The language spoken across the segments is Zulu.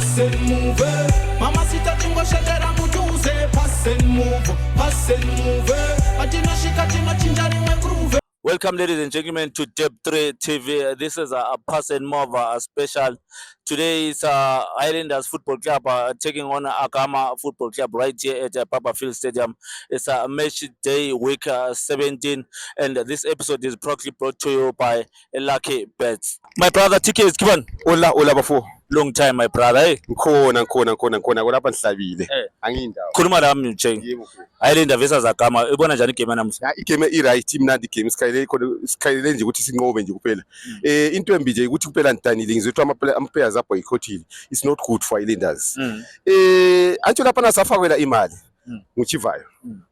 pass and move. Mama sita tingo shakera mutuze, pass and move, Atina shikatima chinjani we groove. Welcome, ladies and gentlemen, to Deb 3 TV. This is a pass and move special. Today is Islanders Football Club taking on Akama Football Club right here at Papa Field Stadium. It's a match day, week 17, and this episode is proudly brought to you by Lucky Bets. My brother TK is given. Ola bafo. Long time, my brother. Eh? Ngikhona kulapha ngihlabile. Angiyindawo. Khuluma lami mthengi. Yebo. Islanders versus Akama. Ibona njani igame namhla? Ya igame i-right imnandi game sikhalele nje ukuthi sinqobe nje kuphela. Into embi nje ukuthi kuphela ngidanile ngizothi ama-players aboycotile. It's not good for Islanders. Antsho lapha nasafakwela imali. Nguchivayo.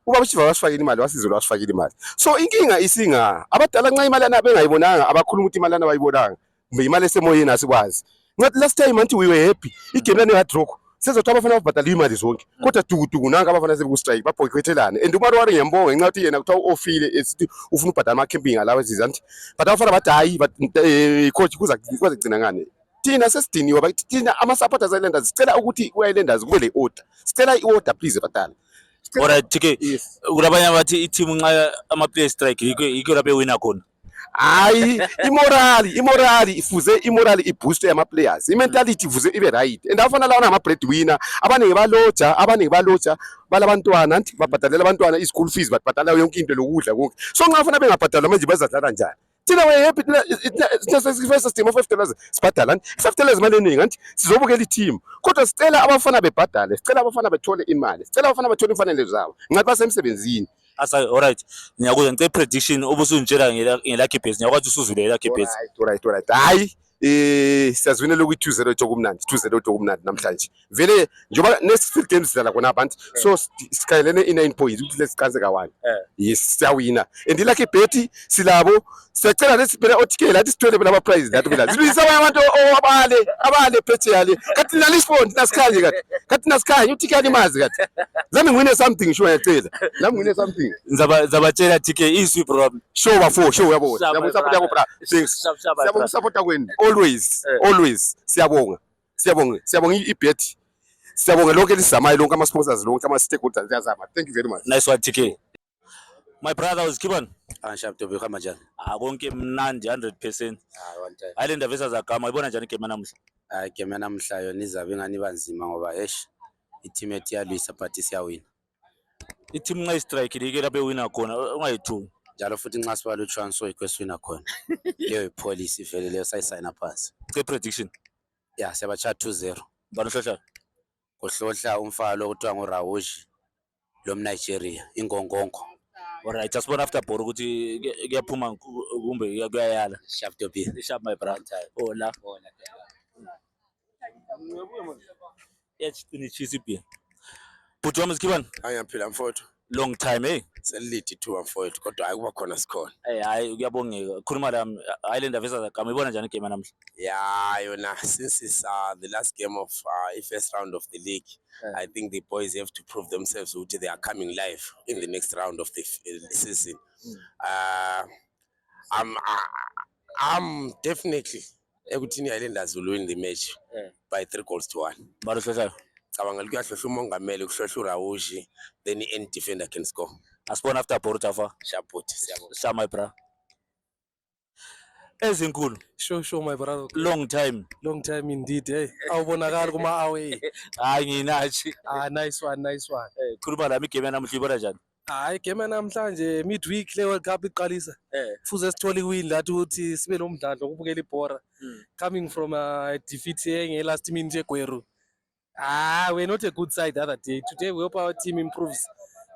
Ubaba Chivayo wasifakile imali wasizolo wasifakile imali. So inkinga isinga abadala nxa imali ana bengayibonanga abakhuluma ukuthi imali ana bayibonanga. Kumbe imali esemoyeni asikwazi. Ngathi last time anti we were happy. Igame lana ngadrock. Sezothi abafana babhadala imali zonke. Kodwa dukuduku nanga abafana sebeku strike baboycottelana. And uMarwari ngiyambonga nxa uthi yena kuthiwa ofile esithi ufuna ubhadala ama camping alawa zizanti. But abafana bathi hayi coach kuza kugcina ngane. Thina sesidiniwe bathi thina ama supporters Islanders sicela ukuthi ku-Islanders kube le order. Sicela i-order please badala. Alright, TK. Urabanya bathi i-team nxa ama-players strike yikho lapho ewina khona. Hayi imorali ifuze imorali iboost yama players imentality ifuze ibe right and abafana lawana ama breadwinner abaningi baloja balabantwana anti babhadalela abantwana i-school fees babhadala yonke into lokudla konke so nxa abafana bengabhadalwa manje bazadlala njani thina we happy first system of $50 sibhadala $50 imali eningi anti sizobukela i-team kodwa sicela abafana bebhadale sicela abafana bethole imali sicela abafana bethole imfanelo zabo ngathi basemsebenzini. Asa alright ngiyakuza ngicela prediction obusunjela ngeLucky Bets ngiyakwazi usuzule iLucky Bets. Alright hayi siyazwinela ukuthi 2-0 tokumnandi 2-0 tokumnandi namhlanje vele njoba next field games sidlala khona abantu so sikayelene i9 points ukuthi lesiqanze ka1 yes siyawina and iLucky Bet silabo siyacela lesibhela othike lathi sithole phela ama prize lathi phela silisa abantu abale phetheyale kathi nalispond nasikhanye kathi nasikhanye uthike alimazi kathi lami ngwine something sure ngiyacela lami ngwine something ngizabatshela TK iswi problem show bafo show yabo support yabo bra thanks siyabonga support kweni always siyabonga iBet siyabonga lonke lisizamayo lonke ama sponsors lonke ama stakeholders siyazama thank you very much. Nice one TK. My brother was given. Sharp to become njani? Konke mnandi 100%. One time. Islanders versus Akama ibona njani igame namhla? Igame namhla yona izabe ngani banzima ngoba i-team ethi yalwisa but siyawina. I-team nxa strike like lapho ewina khona ungayithu. Njalo futhi nxa sibalo transfer ikweswina khona. Leyo policy vele leyo sayisayina phansi. Ce prediction. Yeah, siyabacha 2-0. Bani hlohla? Kuhlohla umfalo okuthiwa ngoRaoji lo Nigeria ingongongo. Alright, just one after ball ukuthi kuyaphuma kumbe kuyayala. Sharp to be. Sharp my brother. Hola. Yes, tinichisi pia. But wami sikibani? Angiyaphila mfowethu. Long time eh. Seliti 2 mfowethu kodwa ayikuba khona sikhona. Hayi kuyabongeka. Khuluma lami Islanders versus Akama ibona njani igame namhla? Yeah, yona since it's the last game of first round of the league. I think the boys have to prove themselves that they are coming live in the next round of the season. I'm definitely ekuthini Islanders will win the match by 3-1. Bani hlohla? Cabanga kuyahlohla umongameli kuhlohla uRaoji then the end defender can score. Asibona after ball tafa. Sharput siyabonga. Sharp my brother. Ezinkulu. Sure my brother. Long time Indeed. Hey, awubonakala kuma away. Hayi nginathi. Nice one. Khuluma lami igame namhla ibona njani? Igame namhlanje midweek le World Cup iqalisa. Fuze sithole win lathi ukuthi sibe nomdlandlo ukubukela ibhora. Coming from a defeat nge last minute eGweru. We're not a good side the other day. Today we hope our team improves.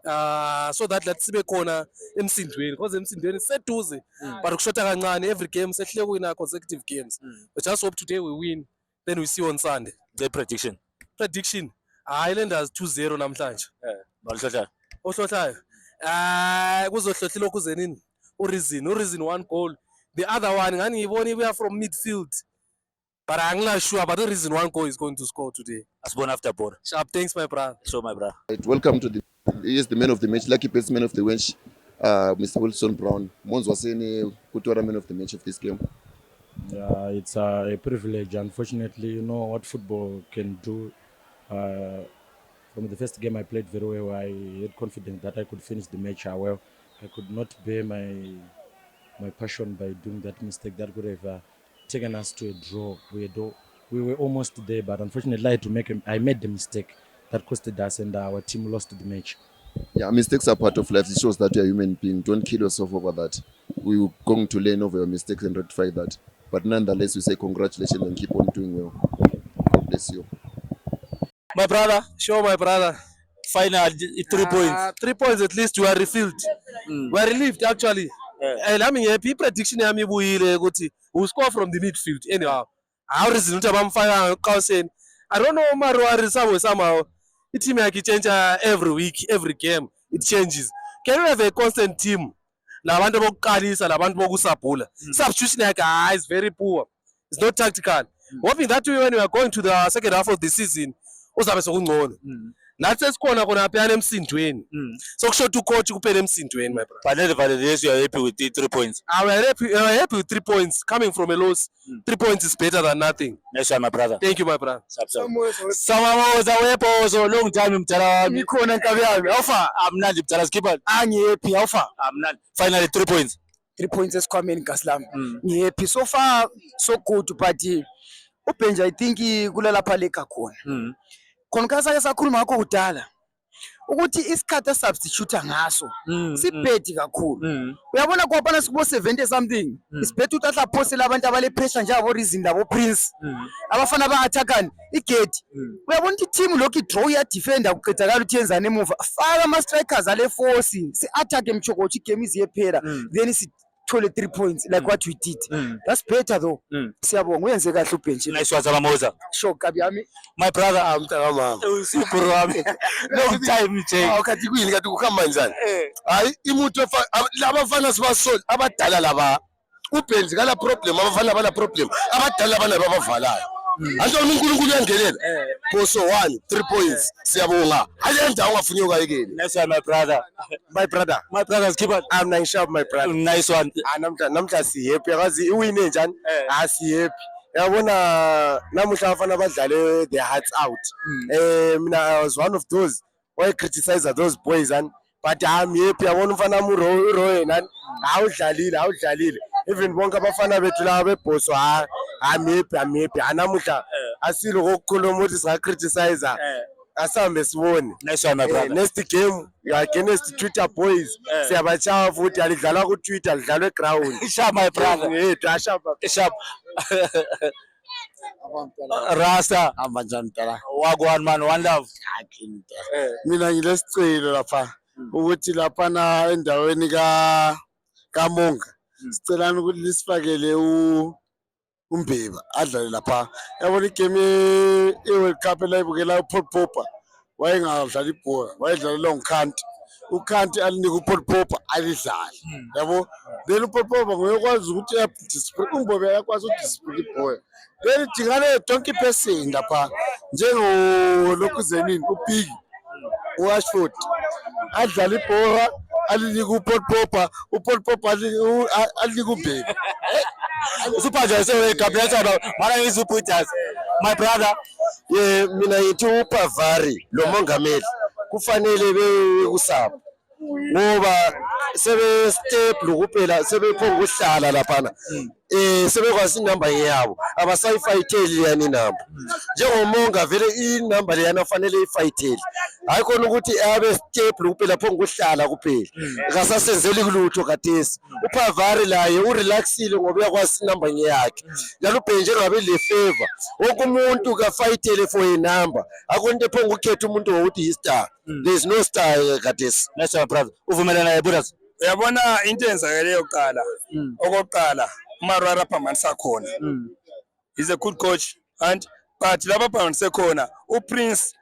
So that let's sibe khona emsindweni because emsindweni seduze but ukushota kancane every game sehle kuwina consecutive games. We just hope today we win then we see on Sunday. The prediction Islanders 2-0 namhlanje. Bani hlohla? Ohlohlayo kuzohlohla lokhu zenini ureason 1 goal the other one ngani ngibona we are from midfield but I'm not sure but the reason 1 goal is going to score today. Asibona after ball. Sharp, thanks my brother. So my brother. Right, welcome to the man of the match, Lucky Bets man of the match, Mr. Wilson Brown. Mons was saying who man of the match of this game. It's a privilege. Unfortunately, you know what football can do. From the first game I played very well. I had confidence that I could finish the match well. I could not bear my passion by doing that mistake. That could have taken us to a draw. We were almost there, but unfortunately I made the mistake that costed us, and our team lost the match. Yeah, mistakes are part of life. It shows that you're a human being. Don't kill yourself over that. We're going to learn over your mistakes and rectify that. But nonetheless, we say congratulations and keep on doing well. God bless you. My brother, Sure, my brother. final 3 points. 3 points at least. We are refilled. We are relieved actually. And I'm happy. Prediction yami ibuyile ukuthi we score from the midfield. Anyhow, how reason ukuthi abamfaka Carlsen. I don't know Marwari somehow. The team yakhe change every week, every game. It changes. Can we have a constant team? Labantu bokuqalisa, labantu bokusabhula. Substitution yakhe is very poor. It's not tactical. Hoping that way when we are going to the second half of the season, uzabe sokungcono. Nathi sesikhona khona phela emsindweni. Sokushoda ucoach kuphela emsindweni, my brother. But nevertheless, you are happy with the 3 points. We are happy with 3 points. Coming from a loss, 3 points is better than nothing. Nice one, my brother. Thank you, my brother. Samamoza wepozo long time mtala wami. Ngikhona nkabi yami. Awufa. Amnandi mtala skipper. Angihappy awufa. Amnandi. Finally 3 points. 3 points esikhwameni gasilami. Ngihappy so far so good but uBenja I think kulalapha lega khona. Khona kasake sakhuluma ngakho kudala. Ukuthi isikhathi esubstitute ngaso sibhedi kakhulu. Uyabona kwabana sikubo 70 something. Isibhedi uthatha phosela abantu abale pressure njabo reason labo Prince. Abafana ba-attackani igate. Uyabona ukuthi team lokhu draw ya defender kuqedakala uthi yenzana emuva. Faka ama strikers ale force. Si attack emchokochi game iziyephela. Then sithole 3 points like what we did. That's better though. Siyabonga uyenze kahle uBenji. Nice one, Samamoza. Sure kabi yami. My brother, Mama. usipro wami. Long time nje. Awukathi kuyini kathi kuhamba kanjani? Hayi imuntu labafana sibasoli abadala laba. uBenzi kala problem abafana bala problem. Abadala bana babavalayo. Anto uNkulunkulu uyangelela. Poso 1 3 points. Siyabonga. Ayenda ungafunyuka yekeni. Nice one, my brother. My brother. My brother skipper. I'm not sure my brother. Nice one. Namhla si happy akazi iwine njani? Si happy. Yabona namuhla abafana badlale their hearts out. Mina I was one of those who criticize those boys and but I'm happy. Yabona umfana uRoy nani awudlalile. Even bonke abafana bethu laba beboss I'm happy. Anamuhla asilo kokukhuluma ukuthi singa criticize. Asambe sibone. Nice one, my brother. Next game against Twitter boys. Siyabachava futhi alidlalwa ku Twitter lidlalwe ground. Sharp, my brother. Sharp. Sharp. Rasta. Abanjani mtala? Wagwan man, one love. Mina ngilesicelo lapha ukuthi lapha na endaweni kaMonga. Sicelana ukuthi lisifakele uMbeba adlale lapha. Yabona igame eWorld Cup elayibukela uPaul Pogba. Wayengadlala ibhola, wayedlalela uKhanti. uKhanti alinika uPaul Pogba alidlala. Yabo? Then uPaul Pogba ngoyokwazi ukuthi discipline uMbeba yakwazi udiscipline ibhola. Then dingane donkey person lapha njengo lokhuzenini uPigi uAshford. Adlala ibhola alinika uPaul Pogba alinika uMbeba. Super so Gabriel mara ngizuputers. My brother, mina yithi uPavari lo mongameli kufanele bekusapha ngoba sebe step lokuphela sebephonga ukuhlala lapha sebekwazi inamba yabo abasayifayitheli yani namba njengomonga vele inamba leyana fanele ifayitheli hayi khona ukuthi abe step lokuphela phonga ukuhlala kuphela akasasenzeli kulutho kathesi uPavari laye urelaxile ngoba uyakwazi inamba yakhe njalo uBenje ngabe le favor wonke umuntu kafayithele for a number akonto phonga ukhetha umuntu wokuthi star there is no star kathesi. Nice one, brother. Uvumelana naye Buras. Uyabona into enzakele yokuqala okokuqala uMarwara phambanisa khona. He's a good coach and but laba phambanise khona uPrince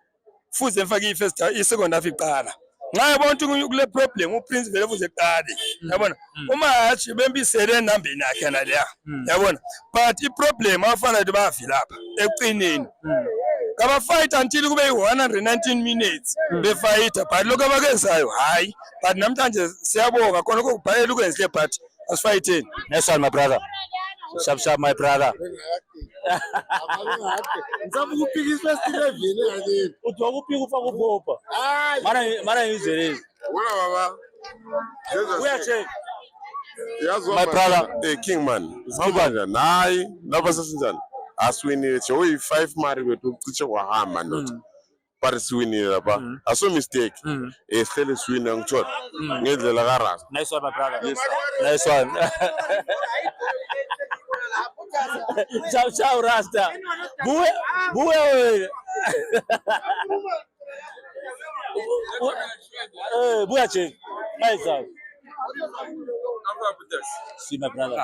fuze emfake i-second half iqala. Nxa yabona ukuthi kule problem uPrince vele fuze eqale. Yabona uma hathi bembisele enambeni yakhe naleya. Yabona but iproblem afana ukuthi bayavila lapha eqineni. Kaba fight until kube 119 minutes be fight but lokho abakenzayo hayi but namhlanje siyabonga khona kokubhalela ukwenzihle but asifayitheni. Nice one, my brother. Sharp, my brother. Ngizama ukupika first 11 ngakini. Uthi wakupika ufaka upopa. Mara ngizwe Wona baba. Uyacheck. Yazwa My brother. Kingman. Sibanga nayi lapha sesinjani? Aswinile nje uyi5 mari bethu uciche kwahamba ndoda. But siwinile lapha. Aso mistake. Sihlele siwina ngithola. Ngendlela kaRasta. Nice one, my brother. Yes, nice one. Ciao, Rasta. Buya. Buya check. Nice one. See my brother.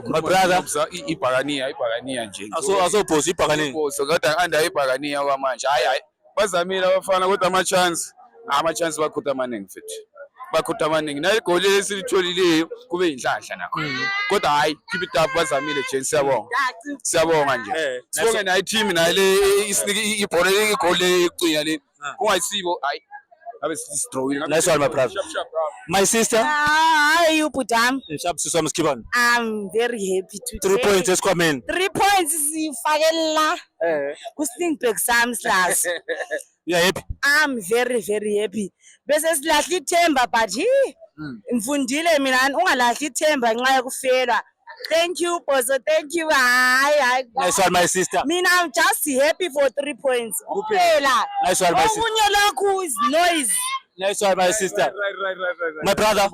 My brother. Ibhakaniya nje. Aso post ibhakani. So kodwa anda ibhakaniya kwamanje. Hayi. Bazamile abafana kodwa ama-chance bakhutha amaningi futhi. Bakhutha amaningi. Na igoli lesilitholileyo kube inhlanhla nakho. Kodwa hayi keep it up bazamile nje siyabonga. Siyabonga nje. Sibonge nayo team nayo le ibhola igoli ecina le. Kungayisibo hayi. Nice one, my brother. My sister. How are you, Budam? I'm very happy to 3 points esquamen. 3 points sifakela. Kusting Sams last. You happy? I'm very happy. Bese silahla ithemba but ngifundile mina ungalahla ithemba nxa yokufela. Thank you, Bozo. Thank you. Nice one, my sister. Mina, I'm just happy for 3 points. Nice one, my sister. Is noise. Nice one, my sister. My brother.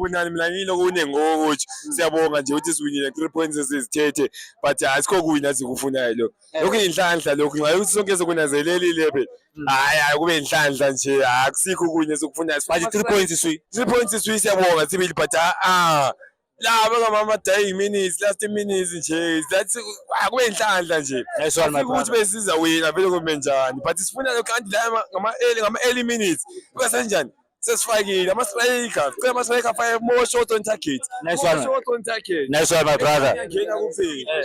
Siyabonga nje uthi siwinile 3 points esizithethe but asikho kuwina sikufunayo lo. Lokhu inhlanhla lokhu nxa ukuthi sonke sokunazelelile level. Hayi kube inhlanhla nje akusikho kunye sokufunayo. But 3 points iswi. 3 points iswi siyabonga sibili but laba ngamama dying minutes last minutes nje that's akube inhlanhla nje. Nice one, my brother. Ukuthi besiza wina vele kube njani but sifuna lo kanti la ngama early minutes. Kusenjani? Sesifakile ama-striker. Cela ama-striker 5 more shots on target. Nice one. Shot on target. Nice one, my brother. Ngena kuphela.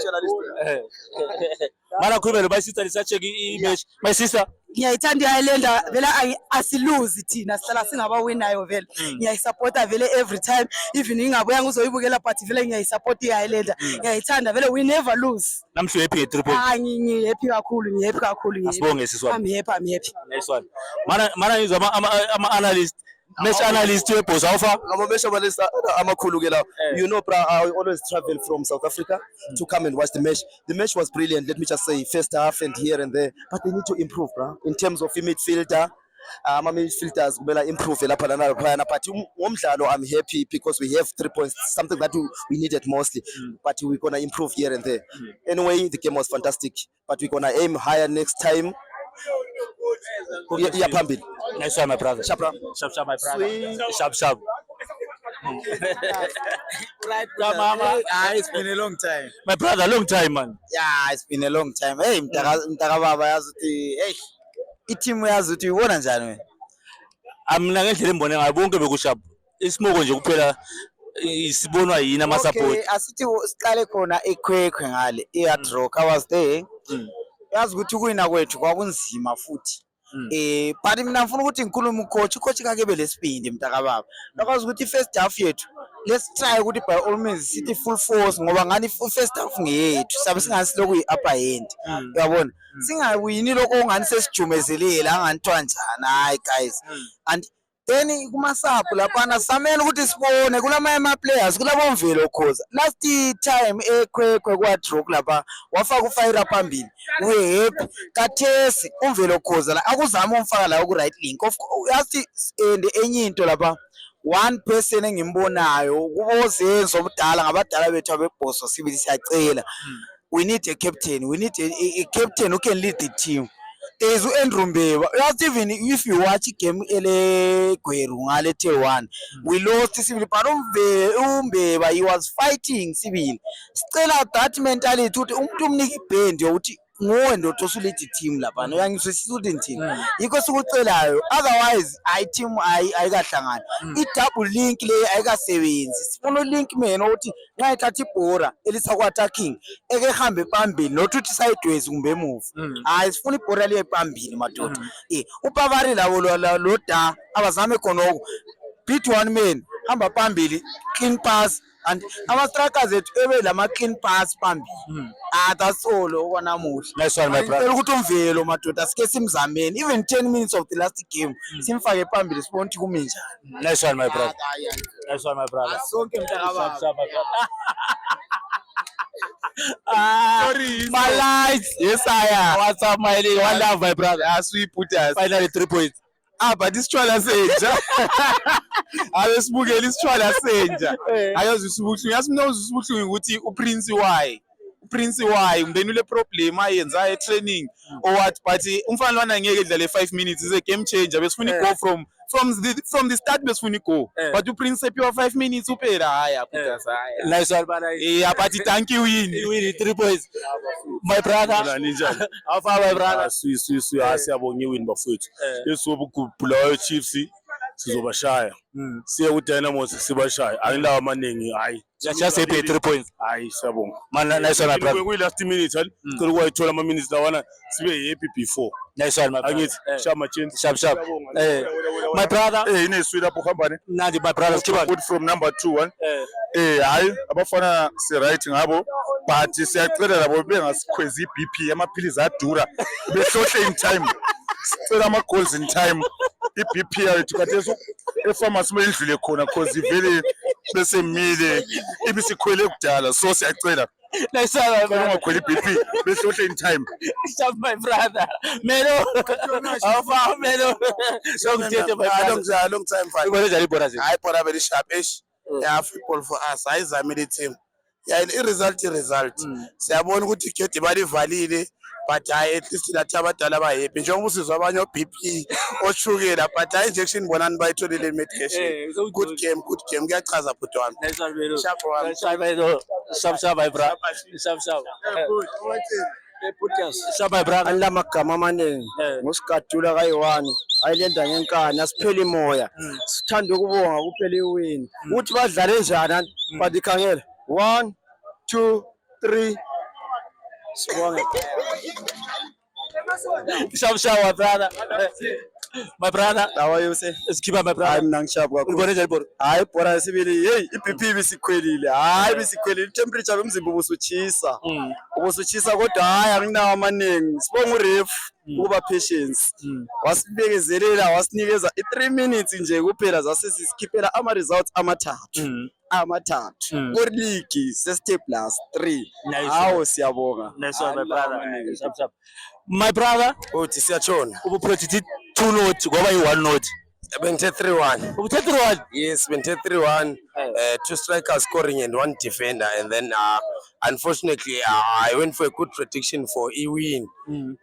Mara khulumela my sister lisacheck i-match. My sister. Ngiyayithanda iHighlander vele asiluzi thina sihlala singabawinayo vele. Ngiyayisupporta vele every time even ingabuya ngizoyibukela but vele ngiyayisupport iHighlander. Ngiyayithanda vele we never lose. Namhlu happy nge 3 points. Ngihappy kakhulu. Asibonge siswa. I'm happy. Nice one. Mana ngizwa ama-analyst. Match analyst webhosa awufa ngabo besho balisa amakhulu ke la you know bra I always travel from South Africa to come and watch the match was brilliant, let me just say, first half and here and there, but they need to improve bra in terms of midfielder midfielders kumele improve lapha nalaphana but ngomdlalo I'm happy because we have 3 points, something that we needed mostly, but we're gonna improve here and there. Anyway, the game was fantastic but we're gonna aim higher next time. Yeah, Pambil. Nice one, my brother. Sharp, my brother. Sharp. Right, it's been a long time. My brother, long time, man. Yeah, it's been a long time. Hey, mtaka baba yazuthi, hey, iteam yazuthi ubona njani wena? Mina ngendlela embone ngayo bonke bekusharp. Isimoko nje kuphela isibonwa yini ama support. Okay, asithi siqale khona ekhwekhwe ngale. I-hard rock I was there. Yazi ukuthi kuwina kwethu kwakunzima futhi but mina ngifuna ukuthi ngikhulume ucoach kake belesibindi mntaka baba bakwazi ukuthi first half yethu let's try ukuthi by all means sithi full force ngoba ngani first half ngeyethu sabe singasiloko yi-upper end uyabona singawini lokho ongani sesijumezelile anganithiwa njani hayi guys and then kumasapu laphana samele ukuthi sibone kulama players kulabo Mvelo Khoza last time ekhwekhwe kwa drop lapha wafaka ufire phambili we happy kathesi uMvelo Khoza la akuzama umfaka la ku right link of yathi enye into lapha one person engimbonayo kubozenzo obudala ngabadala bethu abebhoso sibili siyacela we need a captain, we need a captain who can lead the team. There is Andrew Mbeba. Even if you watch game ele Gweru ngale T1, we lost Sibyl Mbeba. He was fighting Sibyl. Still at that mentality to umniki bend yokuthi ngowe ndo tosulethi team lapha no yangisisudent team yiko sikucelayo otherwise I team ayikahlangana I double link le ayikasebenzi sifuna link man ukuthi nxa ithatha ibhora elisa ku attacking ekehambe phambili nokuthi sideways kumbe move hayi sifuna ibhora le phambili madoda uPavari labo lo da abazame khonoko beat one man hamba phambili clean pass and ama-strikers ethu ebe lama-clean pass phambili. That's all okwanamuhla. Nice one, my brother. Ngicela ukuthi uMvelo madoda sike simzameni even 10 minutes of the last game simfake phambili sibone ukuthi kume njani. Nice one, my brother. Nice one, my brother. Sonke mntakababa. Sorry, my lights. Yes, I am. What's up, my lady? One love, my brother. Sweet putters. Finally 3 points. But isitshwala senja. Abesibukela isitshwala senja. Ayazi usubuhlungu. Yazi mina usubuhlungu ukuthi uPrince why? uPrince why umnteni ule problem ayenza e-training or what, but umfana lwana ngeke edlale 5 minutes is a game changer. Besifuna go from the start besifuna go. But uPrince ephiwa 5 minutes uphela haya putters haya. Nice one, brother. Yeah, but thank you win. You win 3 points. My brother. How far, my brother? Siyabonga iwin bafowethu. Esobukubhulayo Chiefs sizobashaya. Siya ku Dynamos sibashaya. Ayindawo amaningi hayi. Just happy 3 points. Hayi siyabonga. Man, nice one, my brother. Kwi last minute cela ukuyithola ama minutes lawana sibe happy before. Nice one, my brother. Angithi shama change. Sharp. My brother. Ineswili lapho khambane. Nandi my brother skipper. Good from number 2 hayi abafana si right ngabo but siyacela labo bengasikhwezi iBP amaphilizi adura behlohle in time. Sicela ama goals in time. iBP yethu katheso ePharmacy mendlule khona cause ivele bese mile ibisikhwele kudala so siyacela. Nice one, my ungakhwela iBP behlohle in time. Stop, my brother. Melo. How far, Melo? Long time fight. Hayi bora very sharp ish. Yeah, football for us. Hayi zamile team. Yeah, result. Siyabona ukuthi igedi balivalile but at least lathi abadala ba happy njengoba usizwa abanye oBP oshukela but injection bonani bayitholile medication. Good game kuyachaza bhuti wami. Nice one, Melo. Sharp one. Sharp, my brother. Sharp. Sharp, my brother. Alamagama amaningi ngusigadula kayi-1 ayilenda ngenkani asipheli moya sithanda ukubonga kuphela iwini ukuthi badlale njani but ikhangela 1 2 3 sibonge. Sharp, my brother. My brother. How are you, sir? Skipper, my brother. I'm nangishap kakhulu. Hayi bora sibili hey iBP bisikhwelile. Hayi bisikhwelile temperature emzimba ubusuchisa. Ubusuchisa kodwa hayi anginawo amaningi. Sibonga uref ukuba patience. Wasibekezelela wasinikeza 3 minutes nje kuphela zase sisikhiphela ama results amathathu. Ku league se plus 3. Hawo siyabonga. Nice one, my brother. Sharp. My brother. Uthi siyatshona. Ubuproject 2 note ngoba i1 note. Bengithe 3-1. Ubuthe 3-1? Yes, bengithe 3-1. 2 strikers scoring and 1 defender, and then unfortunately I went for a good prediction for a win,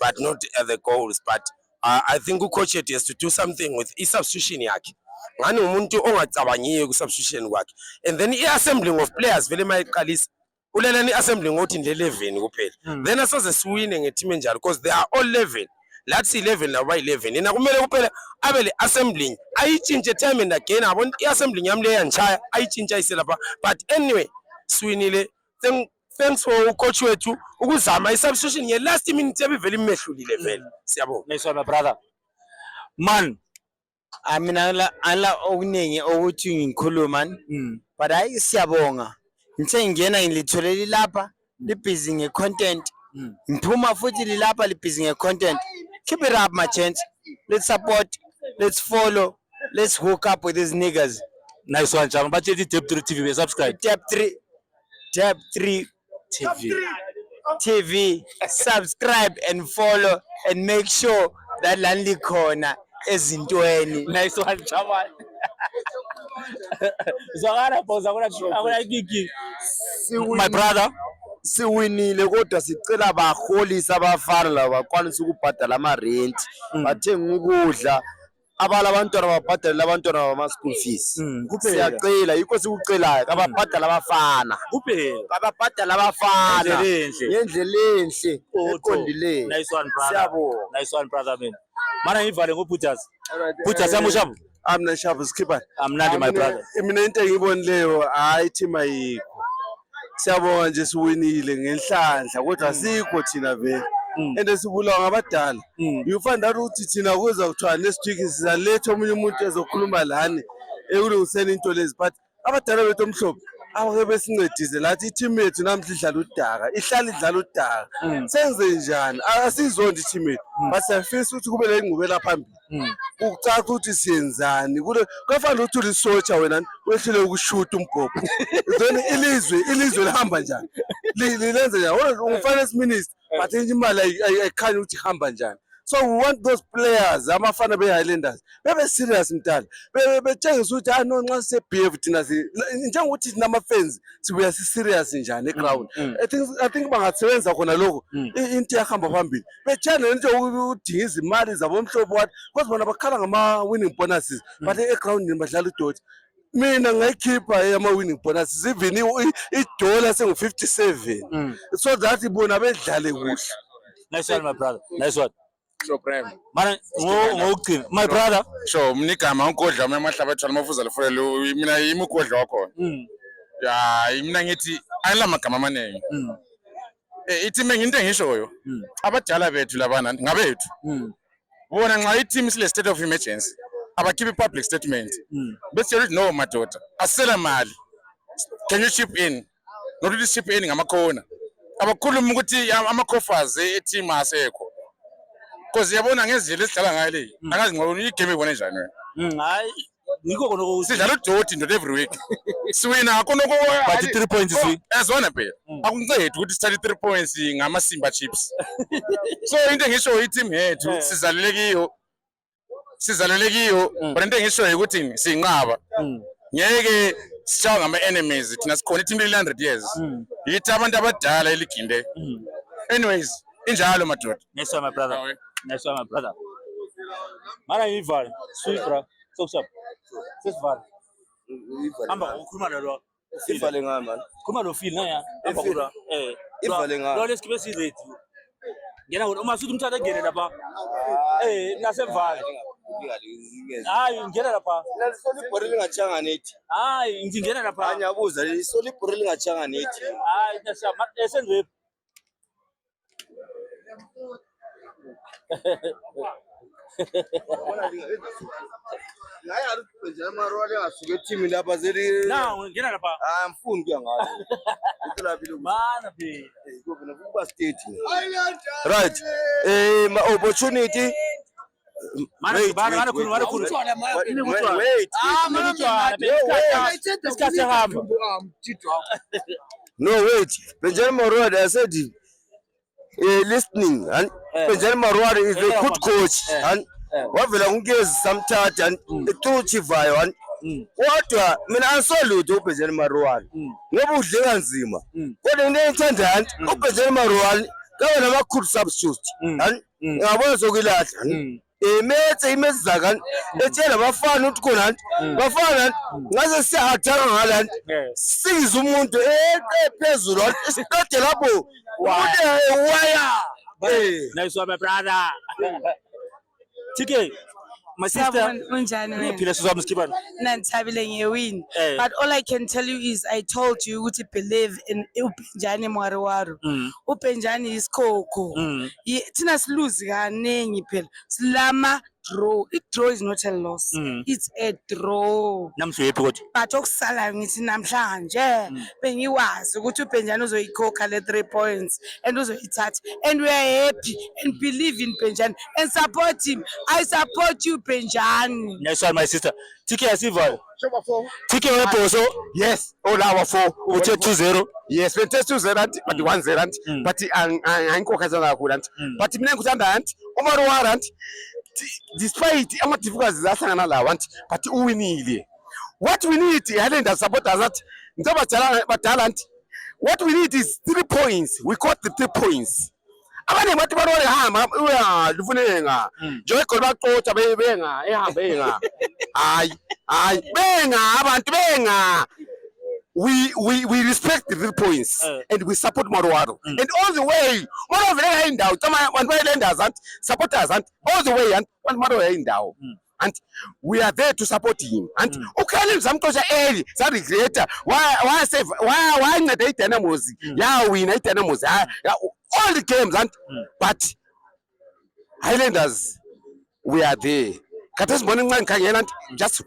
but not the goals. But I think coach has to do something with substitution yakhe. Ngani umuntu ongacabangiyo ku substitution kwakhe. And then assembling of players vele mayiqalisa. Ulelani assembling ngothi nje 11 kuphela. Then asoze siwine ngeteam enjalo because they are all 11. Let's 11 na by 11 nina kumele kuphela abele assembling ayitshintshe time and again abona iassembling yami le yanchaya ayitshintsha iselapha but anyway swinile thanks for coach wethu ukuzama isubstitution ye last minute ebivele imehlulile vele siyabonga. Nice one, my brother. Man, I mean ala okuningi ukuthi ngikhuluma but hayi siyabonga ngithe ngena ngilitholele lapha libusy ngecontent ngiphuma futhi lilapha libusy ngecontent. Keep it up, my chance. Let's support, let's follow, let's hook up with these niggas. Nice one, Chama. But you Tap 3 TV, subscribe. Tap 3 TV. Subscribe and follow and make sure that Landly Corner is in 20. Nice one, Chama. My brother. Siwinile kodwa sicela baholisa abafana laba bakwanisa ukubhadala ama rent bathenga ukudla abala abantwana babhadala abantwana bama school fees siyacela yikho sikucelayo ababhadala abafana kuphela ababhadala abafana ngendlela enhle eqondileyo. Nice one, brother. Siyabonga. Nice one, brother. Mana ngivale ngoPutters. Putters yamushabu. Amna shabu skipper. Amnandi, my brother. Mina into engibonileyo hayi team ayikho. Siyabonga nje siwinile ngenhlanhla kodwa sikho thina vele ende sibulawa ngabadala. You find out ukuthi thina kuza kuthiwa next week sizaletha omunye umuntu ezokhuluma lani ekulungiseni into lezi but abadala bethu omhlophe awake besincedise lathi i-team yethu namhla idlala udaka ihlala idlala udaka senze njani asizondi i-team yethu but siyafisa ukuthi kube le ngqubela phambili ukucaca ukuthi siyenzani kufana ukuthi ulisotsha wena wehlele ukushuta umbhobho then ilizwe lihamba njani lilenze njani ungu-finance minister but imali ayikhanyi ukuthi ihamba njani. So we want those players amafana be-Highlanders bebe serious mntana betshengisa ukuthi no nxa sise-behave thina njengokuthi thina ama-fans sibuya si-serious njani eground. I think bangasebenza khona lokho into iyahamba phambili betshena lento udinga izimali zabomhlobo wathi because bona bakhala ngama-winning bonuses but egroundini badlala udoti. Mina ngayikhipha ama-winning bonuses even idola sengu-57 so that bona bedlale kuhle. Nice one, my brother. Nice one. Sure, Prem. Mana my brother. Sure, mnikama unkodla amahlabathi amafuza lefulelo mina yimi ukodla wakho. Ya, mina ngithi ayila magama amanengi. Ithi into engishoyo. Abadala bethu labana ngabethu. Bona nxa i-team sile state of emergency abakhipha public statement. Bese uthi no madoda. Asela mali. Can you chip in? Nokuthi chip in ngamakhona. Abakhuluma ukuthi ama-coffers e-team asekho. Because yabona ngezindlela esidlala ngayo le angazi ngibona igame ibone njani wena hayi ngikho khona sidlala udoti nto every week siwina akho noko but 3 points swi ezona phela akuncedi ukuthi sithathe 3 points ngama Simba Chips so into engisho i-team yethu sizalelekiyo but into engisho ukuthi sinqaba ngeke sishawa ngama enemies thina sikhona i-team 100 years yithi abantu abadala eliginde anyways injalo madoda. Nice one, my brother. Nice one, my brother. Mara Ivar, sweet bro. So sharp. Sweet Ivar. Amba ukhuluma lo. Ivale ngani man? Khuluma lo feel na ya. Amba ivale ngani? Lo lesikube siready. Ngena uma suthi umthatha ngene lapha. Nasevale. Hayi ngena lapha. Lisoli ibhori lingachanga nethi. Hayi ngingena lapha. Anyabuza lisoli ibhori lingachanga nethi. Hayi nasha esenze Ngaya ukuthi Marwale ngasuke team lapha zeli nawo ngena lapha amfuni kuya ngayo itolabile mana phela ngobona kuba state right ma opportunity wait no wait Benjamin Marwale I said listening and Benjamin Marwale is a good coach and wavela ngezi samthatha and ituchivayo and kodwa mina angisolutho uBenjamin Marwale ngoba udle kanzima kodwa into engithandana uBenjamin Marwale kabe namakhulu substitute and ngiyabona sokulahla imezi zakani etshela bafana ukuthi khona bafana ngaze siyahathaka ngalani siza umuntu phezulu isiqede lapho waya nice one my brother TK my sister uphila sizwa mskibana Nanthabile ngewin but all I can tell you is I told you ukuthi believe in uBenjani Mwaruwaru uBenjani isikhokho thina siluzi kaningi phela silama draw. Draw is not a loss. It's a draw. But okusalayo ngithi namhlanje bengiwazi ukuthi uBenjani uzoyikhokha le 3 points and uzoyithatha and we are happy and believe in Benjani and support him. I support you Benjani. Nice one my sister. TK Asival. TK Weboso. Yes. All our 4. Uche 2-0. Yes, we test 2-0 but 1-0 but angikokha kakhulu but mina ngikuthanda uMaruwara despite ama difficulties ahlangana lawo but uwinile. What we need Highlanders supporters that badala what we need is 3 points. We got the 3 points. Abanye bathi barole hamba uyalufunenga Joy Golba coach benga ehamba enga hayi benga abantu benga we respect the 3 points and we support Maruwaro and all the way Maruwaro indawo abantu Highlanders and supporters and all the way and Maruwaro indawo and we are there to support him and ukhali zamxosha early sa regret why save why incede iDynamos ya wina iDynamos all the games and but Highlanders we are there kathi sibona incane khangela just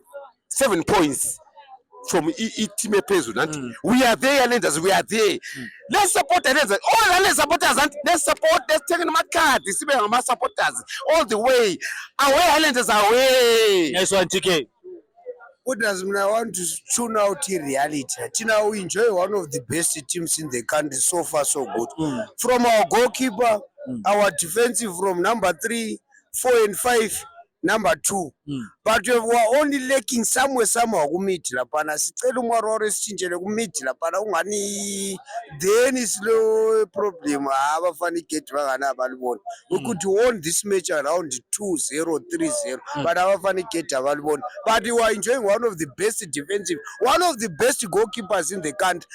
7 points from team ephezulu. We are there, Highlanders, we are there. Let's support Highlanders. All Highlanders supporters, let's support, let's take them a card. This is my supporters all the way. Away Highlanders, away. Nice one, TK. What does mean? I want to tune out the reality. Tina, we enjoy one of the best teams in the country so far, so good. From our goalkeeper, our defensive from number 3, 4, and 5, number 2. But we were only lacking somewhere kumidla lapana. Sicela uMarwaro sichinjele kumidla lapana ungani then is low problem. Abafana igate bangana abalibona. We could won this match around 2-0, 3-0. But abafana igate abalibona. But we were enjoying one of the best defensive, one of the best goalkeepers in the country,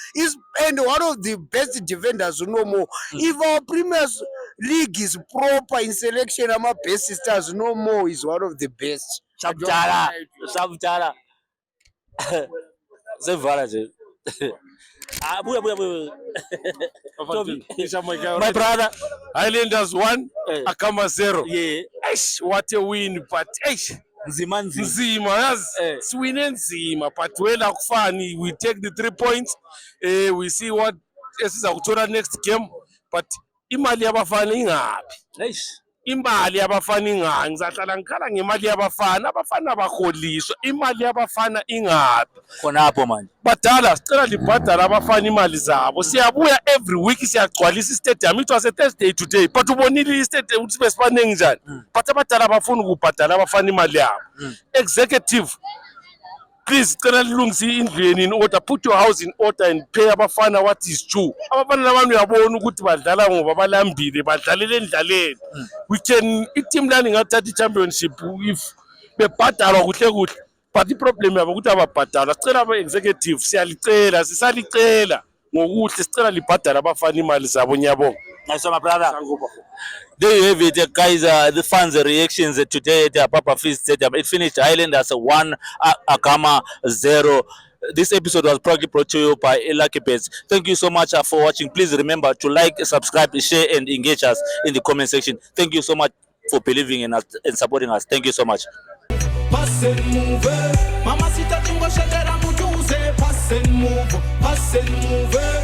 and one of the best defenders no more. If our Premier League is proper in selection, our best stars no more is one of the best. Sabutala. Zevala je. My brother, Highlanders 1, Akama 0. Yeah. What a win, but Nzima, yes. Swing Nzima, but well, funny. We take the 3 points. We see what is our next game, but imali yabafana ingapi? Imali yabafana ingani? Ngizahlala ngikhala ngemali yabafana. Abafana baholiswa. Imali yabafana ingapi? Khona hapo manje. Badala sicela libhadala abafana imali zabo. Siyabuya every week siyagcwalisa istadium. It was a Thursday today. But ubonile istadium ukuthi besibanengi njani. But abadala abafuna ukubhadala abafana imali yabo. Executive, please cela lilungise indlweni in order, put your house in order and pay abafana what is due. Abafana labantu uyabona ukuthi badlala ngoba balambile, badlalele endlaleni. We can team learning athatha i-championship if bebhadalwa kuhle kuhle. But i-problem yabo ukuthi ababhadalwa. Sicela aba-executive, siyalicela, sisalicela ngokuhle, sicela libhadala abafana imali zabo, ngiyabonga. Nice one, my brother. There you have it, guys. The fans' reactions today at Papa Feast Stadium. It finished Highlanders 1, Akama 0. This episode was proudly brought to you by Lucky Bets. Thank you so much for watching. Please remember to like, subscribe, share, and engage us in the comment section. Thank you so much for believing in us and supporting us. Thank you so much. Pass and move, Mama Sita Tingo Shakara Mutuze, pass and move,